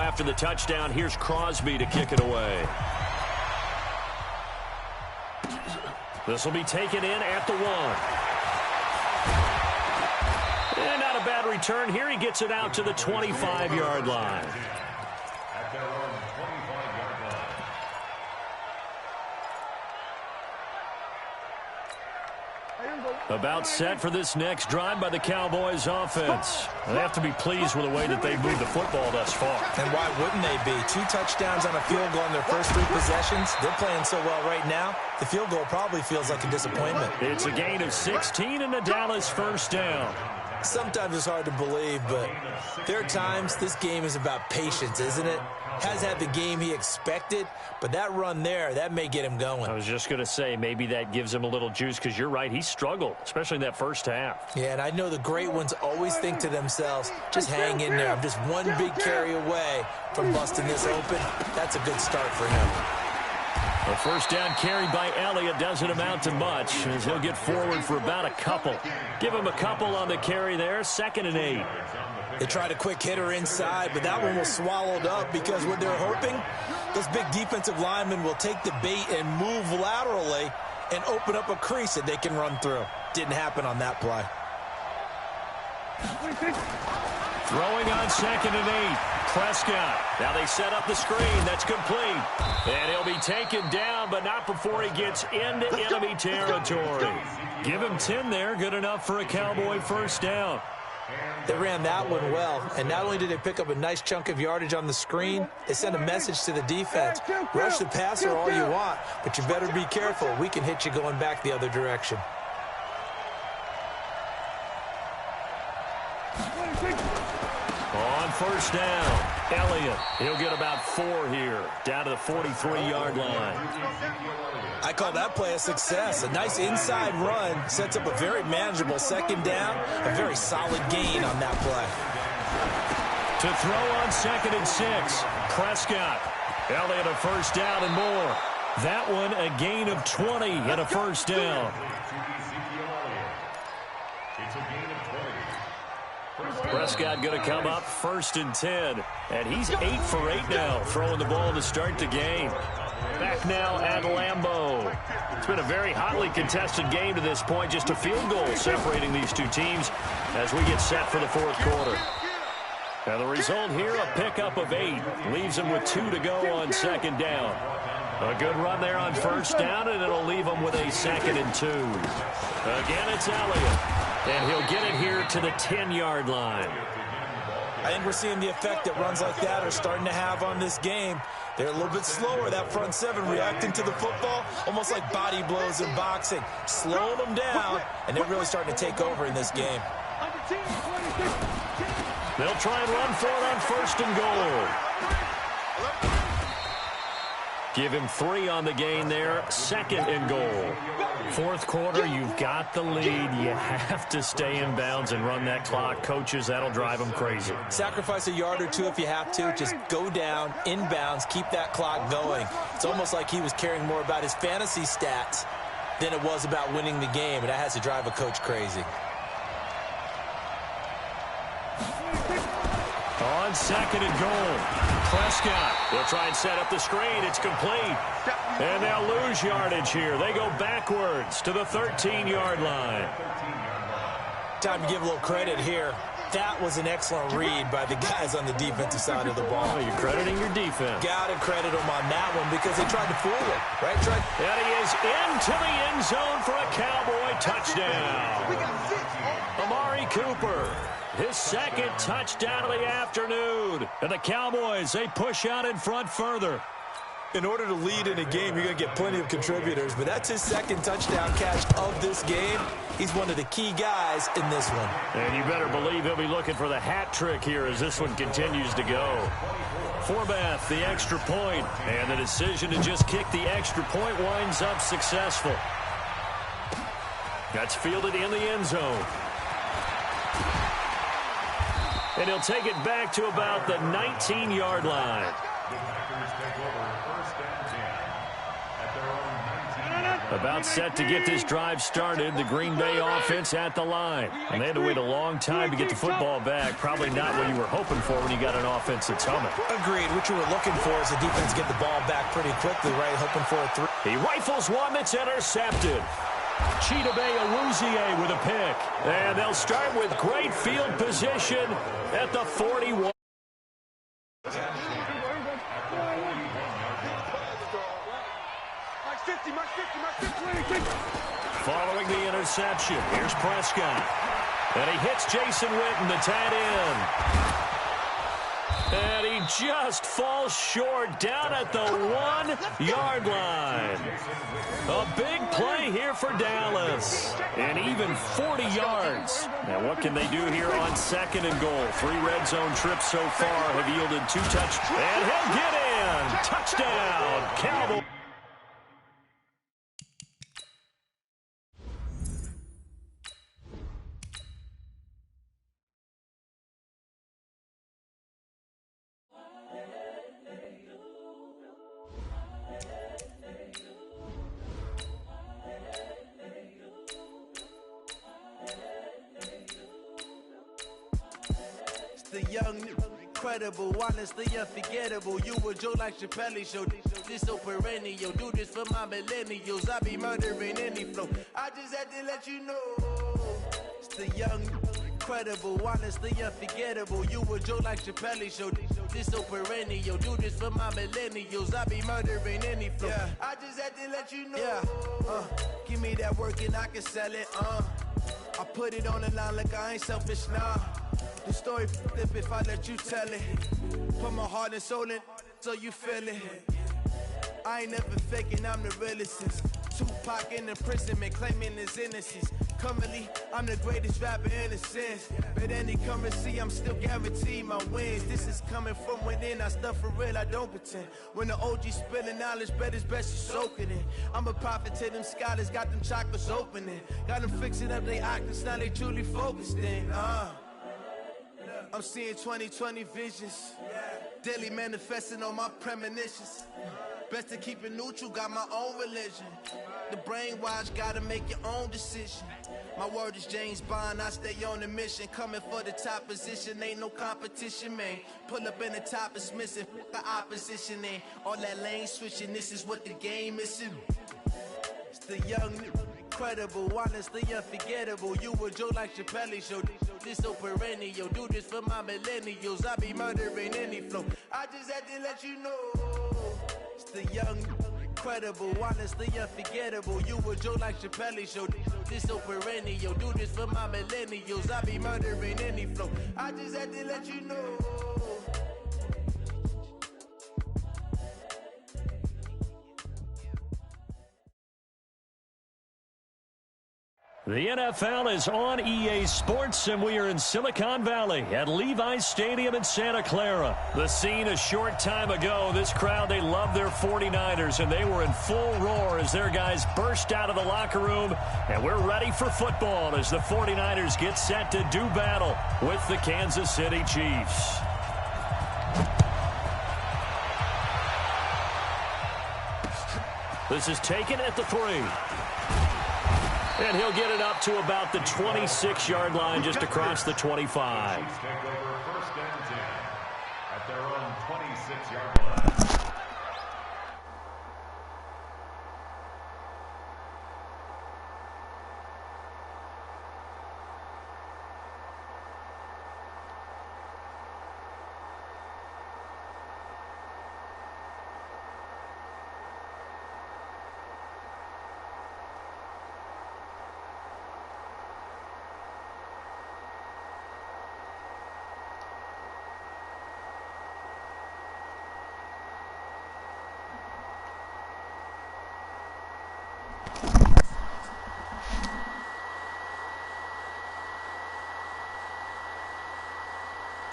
after the touchdown, here's Crosby to kick it away. This will be taken in at the 1. And not a bad return here. He gets it out to the 25-yard line. About set for this next drive by the Cowboys offense. They have to be pleased with the way that they've moved the football thus far. And why wouldn't they be? 2 touchdowns on a field goal in their first 3 possessions. They're playing so well right now, the field goal probably feels like a disappointment. It's a gain of 16 and a Dallas first down. Sometimes it's hard to believe, but there are times this game is about patience, isn't it? Has had the game he expected, but that run there, that may get him going. I was just going to say, maybe that gives him a little juice, because you're right, he struggled, especially in that first half. Yeah, and I know the great ones always think to themselves, just hang in there. I'm just one big carry away from busting this open. That's a good start for him. A first down carry by Elliott doesn't amount to much, as he'll get forward for about a couple. Give him a couple on the carry there, 2nd and 8. They tried a quick hitter inside, but that one was swallowed up because what they're hoping, those big defensive linemen will take the bait and move laterally and open up a crease that they can run through. Didn't happen on that play. Throwing on 2nd and 8. Prescott. Now they set up the screen. That's complete. And he'll be taken down, but not before he gets into enemy territory. Give him 10 there. Good enough for a Cowboy first down. They ran that one well, and not only did they pick up a nice chunk of yardage on the screen, they sent a message to the defense. Rush the passer all you want, but you better be careful. We can hit you going back the other direction. On first down, Elliott. He'll get about 4 here, down to the 43-yard line. I call that play a success. A nice inside run sets up a very manageable 2nd down, a very solid gain on that play. To throw on 2nd and 6, Prescott. Elliott a first down and more. That one a gain of 20 and a first down. Prescott going to come up 1st and 10. And he's 8 for 8 now, throwing the ball to start the game. Back now at Lambeau. It's been a very hotly contested game to this point. Just a field goal separating these two teams as we get set for the 4th quarter. And the result here, a pickup of 8. Leaves them with 2 to go on 2nd down. A good run there on first down, and it'll leave them with a 2nd and 2. Again, it's Elliott. And he'll get it here to the 10-yard line. I think we're seeing the effect that runs like that are starting to have on this game. They're a little bit slower, that front 7, reacting to the football, almost like body blows in boxing, slowing them down, and they're really starting to take over in this game. They'll try and run for it on 1st and goal. Give him 3 on the gain there, 2nd and goal. 4th quarter, you've got the lead. You have to stay in bounds and run that clock. Coaches, that'll drive them crazy. Sacrifice a yard or 2 if you have to. Just go down, in bounds, keep that clock going. It's almost like he was caring more about his fantasy stats than it was about winning the game, and that has to drive a coach crazy. On 2nd and goal, Prescott. They'll try and set up the screen. It's complete. And they'll lose yardage here. They go backwards to the 13-yard line. Time to give a little credit here. That was an excellent read by the guys on the defensive side of the ball. Oh, you're crediting your defense. Got to credit them on that one because they tried to fool him, right? And he is into the end zone for a Cowboy touchdown. Amari Cooper, his 2nd touchdown of the afternoon. And the Cowboys, they push out in front further. In order to lead in a game, you're going to get plenty of contributors, but that's his 2nd touchdown catch of this game. He's one of the key guys in this one. And you better believe he'll be looking for the hat trick here as this one continues to go. Forbath, the extra point, and the decision to just kick the extra point winds up successful. That's fielded in the end zone. And he'll take it back to about the 19-yard line. About set to get this drive started. The Green Bay offense at the line. And they had to wait a long time to get the football back. Probably not what you were hoping for when you got an offense that's humming. Agreed. What you were looking for is the defense get the ball back pretty quickly, right? Hoping for a 3. He rifles one that's intercepted. Chidobe Awuzie with a pick. And they'll start with great field position at the 41. Following the interception, here's Prescott. And he hits Jason Witten, the tight end. And he just falls short down at the 1-yard line. A big play here for Dallas. And even 40 yards. Now what can they do here on 2nd and goal? 3 red zone trips so far have yielded 2 touchdowns. And he'll get in. Touchdown, Cowboys. The young, incredible, honestly unforgettable. You a Joe like Chappelle show. This so perennial. Do this for my millennials. I be murdering any flow. I just had to let you know. It's the young, incredible, honestly unforgettable. You a Joe like Chappelle show. This so perennial. Do this for my millennials. I be murdering any flow. Yeah. I just had to let you know. Yeah. Give me that work and I can sell it. I put it on the line like I ain't selfish, nah. The story flip if I let you tell it. Put my heart and soul in so you feel it. I ain't never faking, I'm the realest since Tupac in imprisonment, claiming his innocence. Currently, I'm the greatest rapper in a sense. But any currency, I'm still guaranteed my wins. This is coming from within, I stuff for real, I don't pretend. When the OG spilling knowledge, bet it's best you soak it in. I'm a prophet to them scholars, got them chakras opening. Got them fixing up they octaves, now they truly focused in. I'm seeing 2020 visions. Daily manifesting on my premonitions. Best to keep it neutral, got my own religion. The brainwash, gotta make your own decision. My word is James Bond, I stay on a mission. Coming for the top position, ain't no competition, man. Pull up in the top is missing, the opposition ain't. All that lane switching, this is what the game is. It's the young, incredible, honestly unforgettable. You a Joe like Chappelle show. This so perennial. Do this for my millennials. I be murdering any flow. I just had to let you know. It's the young, incredible, honestly unforgettable. You a Joe like Chappelle show. This so perennial. Do this for my millennials. I be murdering any flow. I just had to let you know. The NFL is on EA Sports, and we are in Silicon Valley at Levi's Stadium in Santa Clara. The scene a short time ago. This crowd, they love their 49ers, and they were in full roar as their guys burst out of the locker room. And we're ready for football as the 49ers get set to do battle with the Kansas City Chiefs. This is taken at the 3. And he'll get it up to about the 26-yard line, just across the 25. Take over 1st and 10 at their own 26-yard line.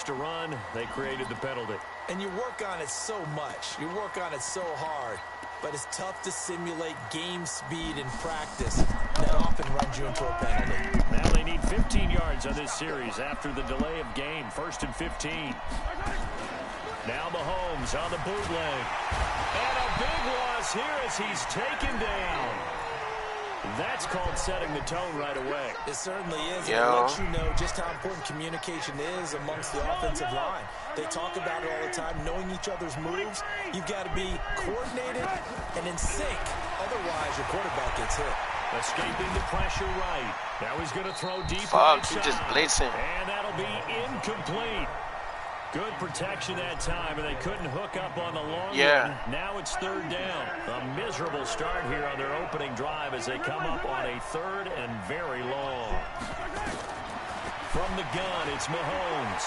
To run, they created the penalty. And you work on it so much. You work on it so hard. But it's tough to simulate game speed in practice. That often runs you into a penalty. Now they need 15 yards on this series after the delay of game. 1st and 15. Now Mahomes on the bootleg. And a big loss here as he's taken down. That's called setting the tone right away. It certainly is. And it lets you know just how important communication is amongst the offensive line. They talk about it all the time, knowing each other's moves. You've got to be coordinated and in sync. Otherwise, your quarterback gets hit. Escaping the pressure right. Now he's going to throw deep Fuck, right he side. just blitzing. And that'll be incomplete. Good protection that time, and they couldn't hook up on the long run. Now it's third down. A miserable start here on their opening drive as they come up on a third and very long. From the gun, it's Mahomes.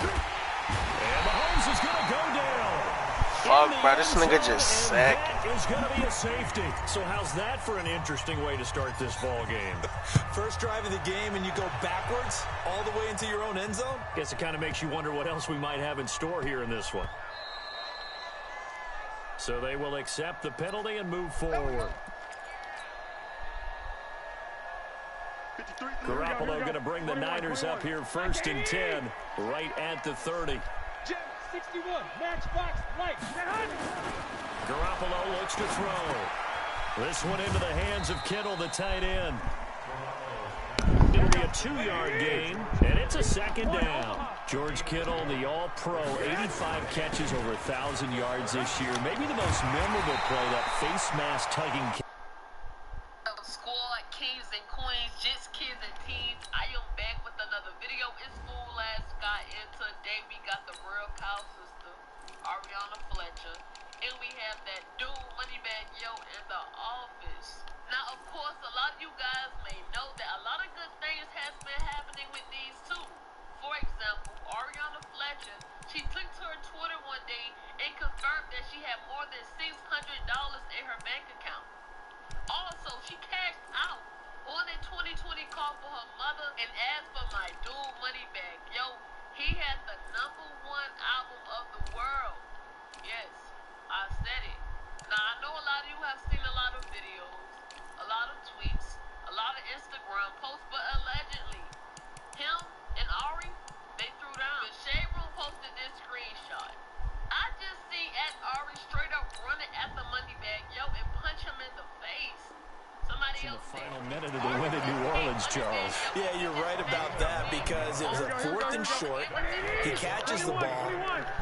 And Mahomes is going to go down. Fuck, bro, this nigga just sacked. That is going to be a safety. So how's that for an interesting way to start this ball game? First drive of the game and you go backwards all the way into your own end zone? Guess it kind of makes you wonder what else we might have in store here in this one. So they will accept the penalty and move forward. Garoppolo going to bring the Niners up here first and 10, right at the 30. 61, matchbox, right. Garoppolo looks to throw. This one into the hands of Kittle, the tight end. It'll be a 2-yard gain, and it's a second down. George Kittle, the all-pro, 85 catches, over 1,000 yards this year. Maybe the most memorable play, that face mask tugging. Squad, kings and queens, just kids and teens. I am back with another video. It's School Last got in today. We got the real cow sister, Ariana Fletcher, and we have that dude Moneybag Yo in the office. Now, of course, a lot of you guys may know that a lot of good things has been happening with these two. For example, Ariana Fletcher, she took to her Twitter one day and confirmed that she had more than $600 in her bank account. Also, she cashed out on a 2020 call for her mother, and as for my dude Moneybag Yo, he had the #1 album of the world. Yes, I said it. Now, I know a lot of you have seen a lot of videos, a lot of tweets, a lot of Instagram posts, but allegedly, him and Ari, they threw down. The Shade Room posted this screenshot. I just see Ari straight up running at the Moneybag Yo and punch him in the face. Somebody else The final minute of the win in New Orleans, Charles. Yeah, you're right about that because it was a 4th and short. He catches the ball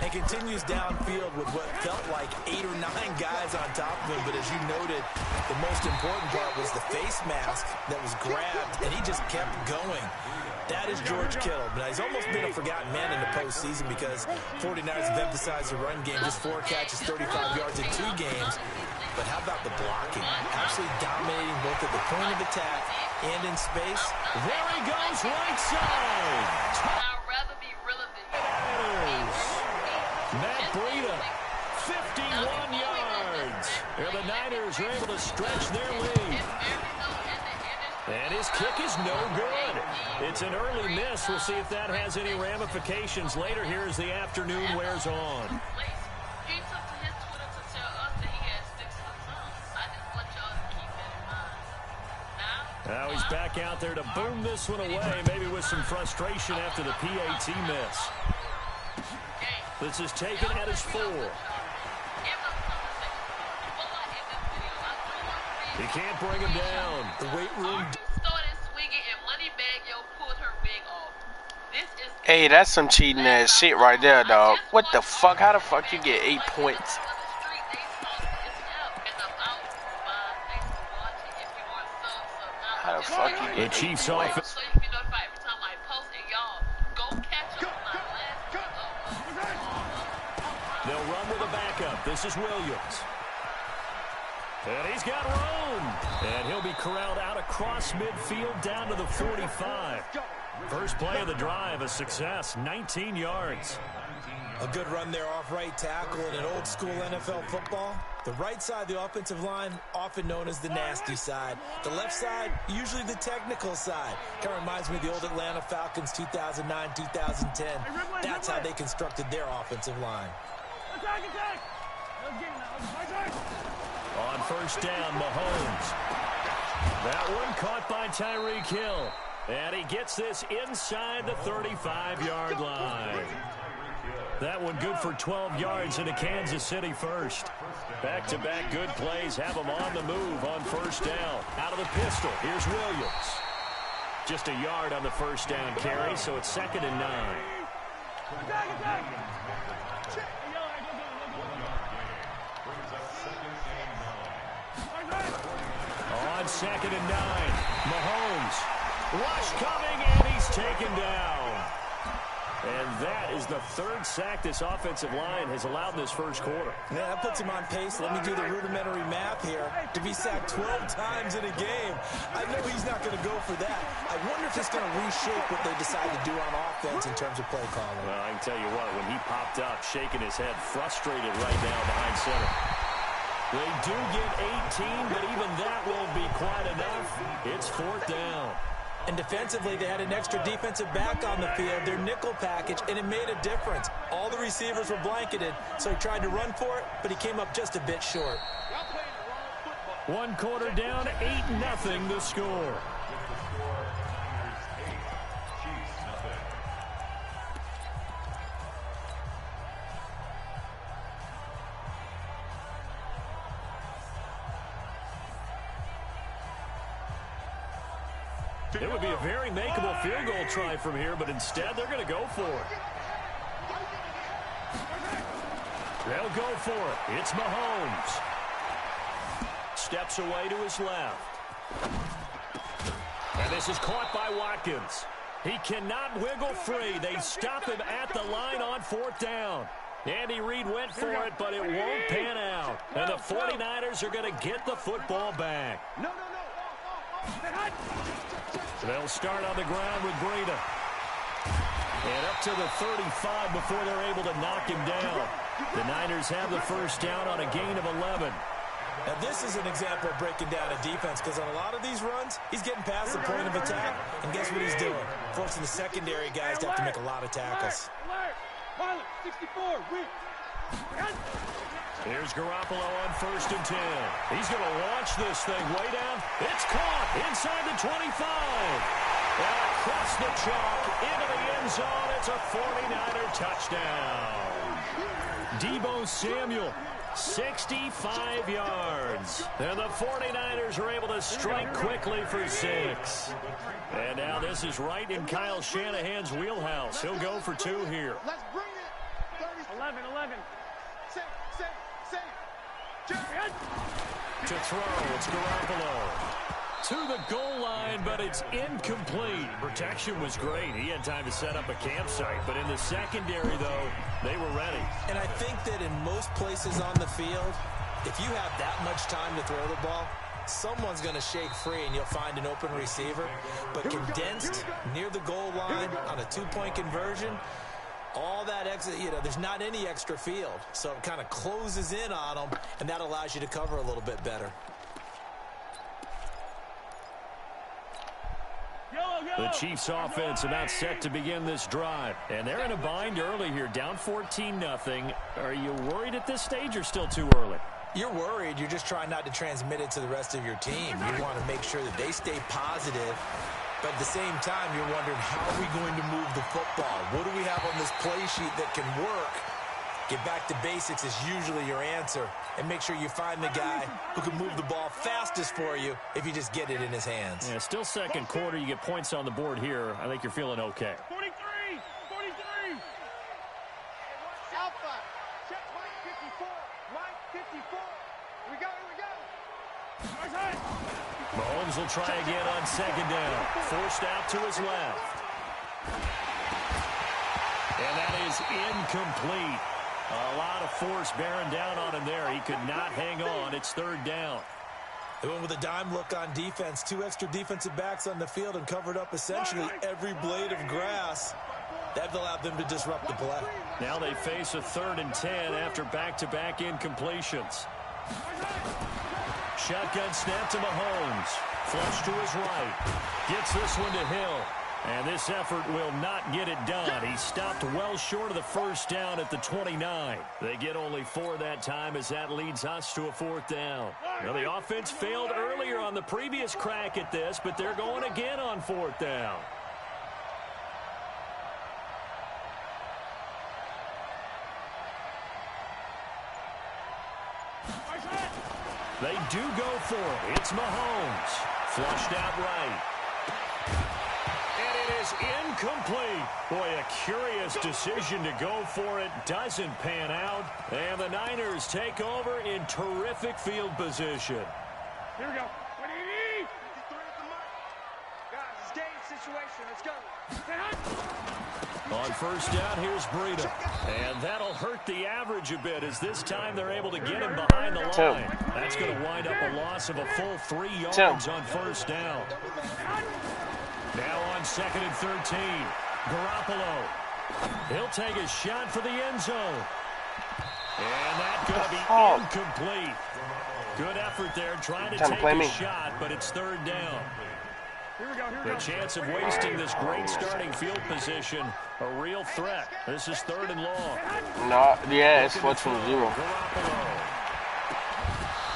and continues downfield with what felt like 8 or 9 guys on top of him. But as you noted, the most important part was the face mask that was grabbed, and he just kept going. That is George Kittle. Now, he's almost been a forgotten man in the postseason because 49ers have emphasized the run game. Just 4 catches, 35 yards in 2 games. But how about the blocking? Absolutely dominating both at the point of attack and in space. There he goes, right side. I'd rather be realer than you. Matt Breida, 51 yards. And the Niners are able to stretch their lead. And his kick is no good. It's an early miss. We'll see if that has any ramifications later here as the afternoon wears on. He took to his Twitter to tell us that he had 6 sons. I just want y'all to keep that in mind. Now he's back out there to boom this one away, maybe with some frustration after the PAT miss. This is taken at his 4. He can't bring him down. The weight room. Started swinging and Moneybag Yo pulled her wig off. This is Hey, that's some cheating ass shit right there, dog. What the fuck? How the fuck you get 8 points? How the fuck you The get Chiefs 8 off. points? So you can be notified every time I post, and y'all go catch up on my last They'll run with a backup. This is Williams. And he's got room. And he'll be corralled out across midfield down to the 45. First play of the drive, a success, 19 yards. A good run there off right tackle in an old school NFL football. The right side of the offensive line, often known as the nasty side. The left side, usually the technical side. Kind of reminds me of the old Atlanta Falcons 2009, 2010. That's how they constructed their offensive line. On first down, Mahomes. That one caught by Tyreek Hill. And he gets this inside the 35-yard line. That one good for 12 yards into Kansas City first. Back-to-back good plays have them on the move on first down. Out of the pistol, here's Williams. Just a yard on the first down carry, so it's 2nd and 9. On 2nd and 9, Mahomes. Rush coming, and he's taken down. And that is the 3rd sack this offensive line has allowed in this first quarter. Yeah, that puts him on pace. Let me do the rudimentary math here. To be sacked 12 times in a game, I know he's not going to go for that. I wonder if it's going to reshape what they decide to do on offense in terms of play calling. Well, I can tell you what, when he popped up, shaking his head, frustrated right now behind center. They do get 18, but even that won't be quite enough. It's 4th down. And defensively, they had an extra defensive back on the field, their nickel package, and it made a difference. All the receivers were blanketed, so he tried to run for it, but he came up just a bit short. 1 quarter down, 8-0 the score. It would be a very makeable field goal try from here, but instead they're going to go for it. They'll go for it. It's Mahomes. Steps away to his left. And this is caught by Watkins. He cannot wiggle free. They stop him at the line on 4th down. Andy Reid went for it, but it won't pan out. And the 49ers are going to get the football back. They'll start on the ground with Breida. And up to the 35 before they're able to knock him down. The Niners have the first down on a gain of 11. Now, this is an example of breaking down a defense, because on a lot of these runs, he's getting past the point of attack, and guess what he's doing? Forcing the secondary guys to have to make a lot of tackles. Here's Garoppolo on 1st and 10. He's going to launch this thing way down. It's caught inside the 25. And across the chalk into the end zone. It's a 49er touchdown. Deebo Samuel, 65 yards. And the 49ers are able to strike quickly for 6. And now this is right in Kyle Shanahan's wheelhouse. He'll go for 2 here. Let's bring it. 11. To throw, it's Garoppolo. To the goal line, but it's incomplete. Protection was great. He had time to set up a campsite, but in the secondary, though, they were ready. And I think that in most places on the field, if you have that much time to throw the ball, someone's going to shake free and you'll find an open receiver. But condensed near the goal line on a 2-point conversion, all that extra, there's not any extra field. So it kind of closes in on them, and that allows you to cover a little bit better. The Chiefs offense about set to begin this drive. And they're in a bind early here, down 14-0. Are you worried at this stage or still too early? You're worried. You're just trying not to transmit it to the rest of your team. You want to make sure that they stay positive. But at the same time, you're wondering, how are we going to move the football? What do we have on this play sheet that can work? Get back to basics is usually your answer. And make sure you find the guy who can move the ball fastest for you if you just get it in his hands. Yeah, still second quarter. You get points on the board here. I think you're feeling okay. 43. Alpha. Check Mike 54. Mike 54. Here we go. Mahomes will try again on 2nd down. Forced out to his left. And that is incomplete. A lot of force bearing down on him there. He could not hang on. It's 3rd down. They went with a dime look on defense. 2 extra defensive backs on the field and covered up essentially every blade of grass. That allowed them to disrupt the play. Now they face a 3rd and 10 after back-to-back incompletions. Shotgun snap to Mahomes. Flush to his right. Gets this one to Hill. And this effort will not get it done. He stopped well short of the first down at the 29. They get only 4 that time as that leads us to a 4th down. Now the offense failed earlier on the previous crack at this, but they're going again on 4th down. They do go for it. It's Mahomes. Flushed out right. And it is incomplete. Boy, a curious decision to go for it. Doesn't pan out. And the Niners take over in terrific field position. Here we go. What do you need? Guys, it's game situation. Let's go. On first down, here's Breida. And that'll hurt the average a bit as this time they're able to get him behind the line. That's going to wind up a loss of a full 3 yards on first down. Now on 2nd and 13. Garoppolo. He'll take a shot for the end zone. And that's going to be incomplete. Good effort there trying to take a shot, but it's 3rd down. The chance of wasting this great starting field position, a real threat. This is 3rd and long. No, yeah, it's 4-0.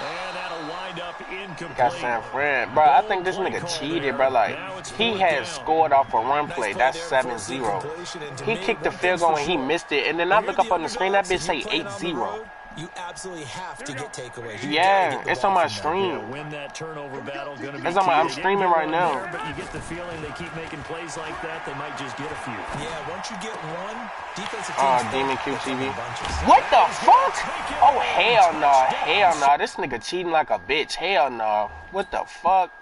And that'll wind up incomplete. Got San Fran. Bro, I think this nigga cheated, bro. Like, he has scored off a run play. That's 7-0. He kicked the field goal and he missed it. And then I look up on the screen, that bitch say 8-0. You absolutely have to get takeaways. Yeah, it's on my stream. Win that turnover battle, gonna be it's on my, I'm streaming right now. There, but you get the feeling they keep making plays like that, they might just get a few. Yeah, once you get one, defensive teams Demon QTV. What the fuck? Oh, hell no. Hell no. This nigga cheating like a bitch. Hell no. What the fuck?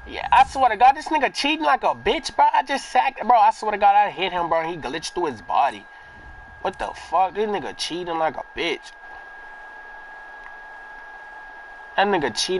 Yeah, I swear to God, this nigga cheating like a bitch, bro. I just sacked, bro. I swear to God, I hit him, bro. He glitched through his body. What the fuck? This nigga cheating like a bitch. That nigga cheating.